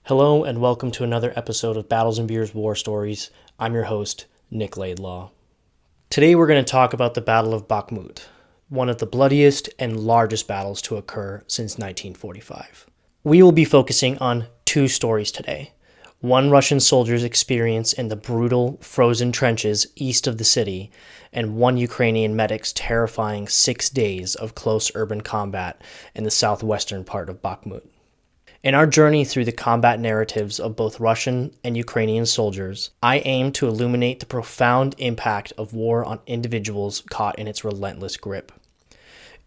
Hello and welcome to another episode of Battles and Beers War Stories. I'm your host, Nick Laidlaw. Today we're going to talk about the Battle of Bakhmut, one of the bloodiest and largest battles to occur since 1945. We will be focusing on two stories today. One Russian soldier's experience in the brutal, frozen trenches east of the city, and one Ukrainian medic's terrifying 6 days of close urban combat in the southwestern part of Bakhmut. In our journey through the combat narratives of both Russian and Ukrainian soldiers, I aim to illuminate the profound impact of war on individuals caught in its relentless grip.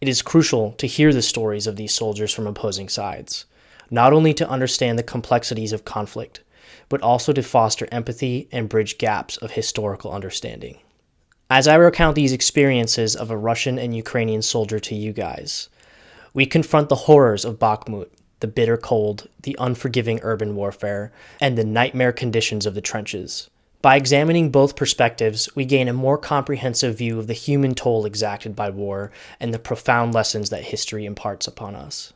It is crucial to hear the stories of these soldiers from opposing sides, not only to understand the complexities of conflict, but also to foster empathy and bridge gaps of historical understanding. As I recount these experiences of a Russian and Ukrainian soldier to you guys, we confront the horrors of Bakhmut, the bitter cold, the unforgiving urban warfare, and the nightmare conditions of the trenches. By examining both perspectives, we gain a more comprehensive view of the human toll exacted by war and the profound lessons that history imparts upon us.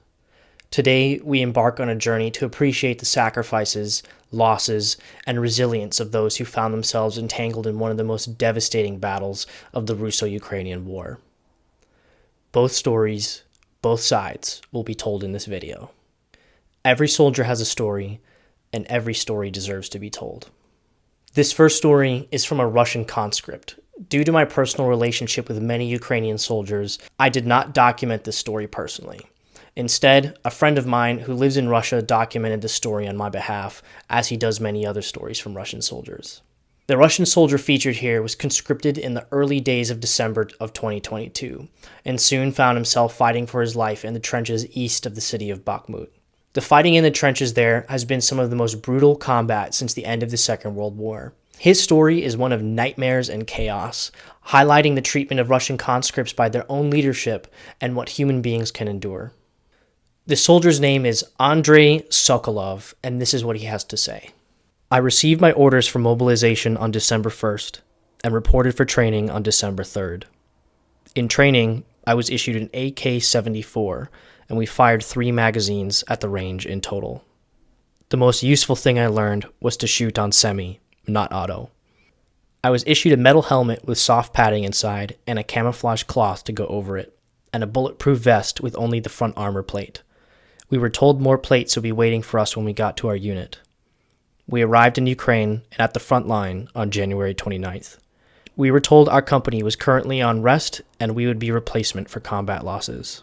Today, we embark on a journey to appreciate the sacrifices, losses, and resilience of those who found themselves entangled in one of the most devastating battles of the Russo-Ukrainian War. Both stories, both sides, will be told in this video. Every soldier has a story, and every story deserves to be told. This first story is from a Russian conscript. Due to my personal relationship with many Ukrainian soldiers, I did not document this story personally. Instead, a friend of mine who lives in Russia documented the story on my behalf, as he does many other stories from Russian soldiers. The Russian soldier featured here was conscripted in the early days of December of 2022, and soon found himself fighting for his life in the trenches east of the city of Bakhmut. The fighting in the trenches there has been some of the most brutal combat since the end of the Second World War. His story is one of nightmares and chaos, highlighting the treatment of Russian conscripts by their own leadership and what human beings can endure. The soldier's name is Andrei Sokolov, and this is what he has to say. I received my orders for mobilization on December 1st and reported for training on December 3rd. In training, I was issued an AK-74, and we fired 3 magazines at the range in total. The most useful thing I learned was to shoot on semi, not auto. I was issued a metal helmet with soft padding inside and a camouflage cloth to go over it, and a bulletproof vest with only the front armor plate. We were told more plates would be waiting for us when we got to our unit. We arrived in Ukraine and at the front line on January 29th. We were told our company was currently on rest and we would be replacement for combat losses.